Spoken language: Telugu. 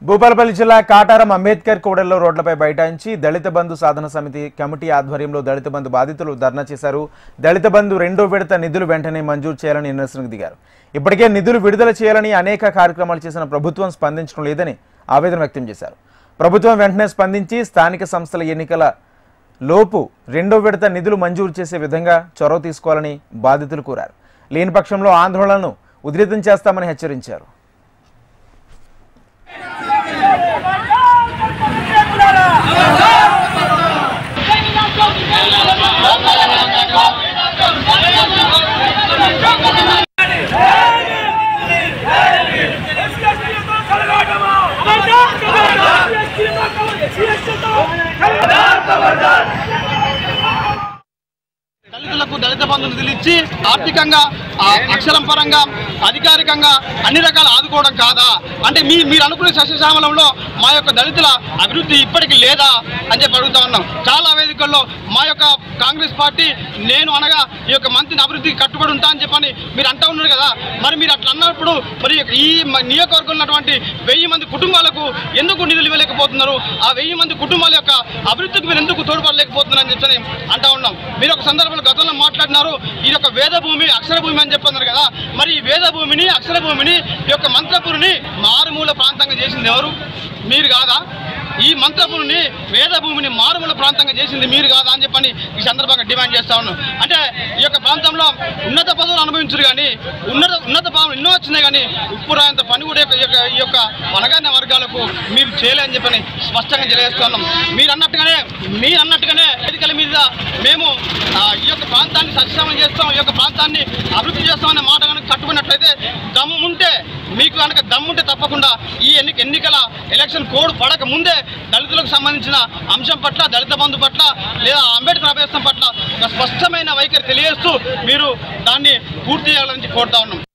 భూపాలపల్లి జిల్లా కాటారం అంబేద్కర్ కూడలిలో రోడ్లపై బైఠాయించి దళిత బంధు సాధన సమితి కమిటీ ఆధ్వర్యంలో దళిత బంధు బాధితులు ధర్నా చేశారు. దళిత బంధు రెండో విడత నిధులు వెంటనే మంజూరు చేయాలని నిరసనకు దిగారు. ఇప్పటికే నిధులు విడుదల చేయాలని అనేక కార్యక్రమాలు చేసిన ప్రభుత్వం స్పందించడం లేదని ఆవేదన వ్యక్తం చేశారు. ప్రభుత్వం వెంటనే స్పందించి స్థానిక సంస్థల ఎన్నికల లోపు రెండో విడత నిధులు మంజూరు చేసే విధంగా చొరవ తీసుకోవాలని బాధితులు కోరారు. లేని పక్షంలో ఆందోళనను ఉధృతం చేస్తామని హెచ్చరించారు. దళితులకు దళిత బంధు నిధులు ఇచ్చి ఆర్థికంగా అక్షరం పరంగా అధికారికంగా అన్ని రకాల ఆదుకోవడం కాదా అంటే మీరు అనుకునే సస్యశ్యామలంలో మా యొక్క దళితుల అభివృద్ధి ఇప్పటికీ లేదా అని చెప్పి అడుగుతా ఉన్నాం. చాలా వేదికల్లో మా యొక్క కాంగ్రెస్ పార్టీ నేను అనగా ఈ యొక్క మంత్రిని అభివృద్ధికి కట్టుబడి ఉంటా అని చెప్పని మీరు అంటూ ఉన్నారు కదా. మరి మీరు అట్లా అన్నప్పుడు మరి ఈ నియోజకవర్గంలో ఉన్నటువంటి 1000 మంది కుటుంబాలకు ఎందుకు నిధులు ఇవ్వలేకపోతున్నారు? ఆ 1000 మంది కుటుంబాల యొక్క అభివృద్ధికి మీరు ఎందుకు తోడ్పడలేకపోతున్నారు అని చెప్పని అంటూ ఉన్నాం. మీరు ఒక సందర్భంలో గతంలో మాట్లాడినారు ఈ యొక్క వేద భూమి అక్షర భూమి అని చెప్పన్నారు కదా. మరి ఈ వేద భూమిని అక్షర భూమిని ఈ యొక్క మంత్రపురిని మారుమూల ప్రాంతంగా చేసింది ఎవరు? మీరు కాదా? ఈ మంత్రపురిని వేద భూమిని మారుమూల ప్రాంతంగా చేసింది మీరు కాదా అని చెప్పని ఈ సందర్భంగా డిమాండ్ చేస్తా ఉన్నాం. అంటే ఈ యొక్క ప్రాంతంలో ఉన్నత పదవులు అనుభవించరు కానీ ఉన్నత పదవులు ఎన్నో వచ్చినాయి కానీ ఉప్పురాయంత పని కూడా ఈ యొక్క అనగానే వర్గాలకు మీరు చేయలేని చెప్పని స్పష్టంగా తెలియజేస్తున్నాం. మీరు అన్నట్టుగానే వేదికల మీద మేము ఈ యొక్క ప్రాంతాన్ని సస్యశ్యామలం చేస్తాం, ఈ యొక్క ప్రాంతాన్ని అభివృద్ధి చేస్తామనే మాట కనుక కట్టుకున్నట్లయితే దమ్ముంటే మీకు కనుక దమ్ముంటే తప్పకుండా ఈ ఎన్నికల ఎలక్షన్ కోడ్ పడక ముందే దళితులకు సంబంధించిన అంశం పట్ల దళిత బంధు పట్ల లేదా అంబేద్కర్ అభ్యర్థం పట్ల ఒక స్పష్టమైన వైఖరి తెలియజేస్తూ మీరు దాన్ని పూర్తి చేయాలని కోరుతా ఉన్నాం.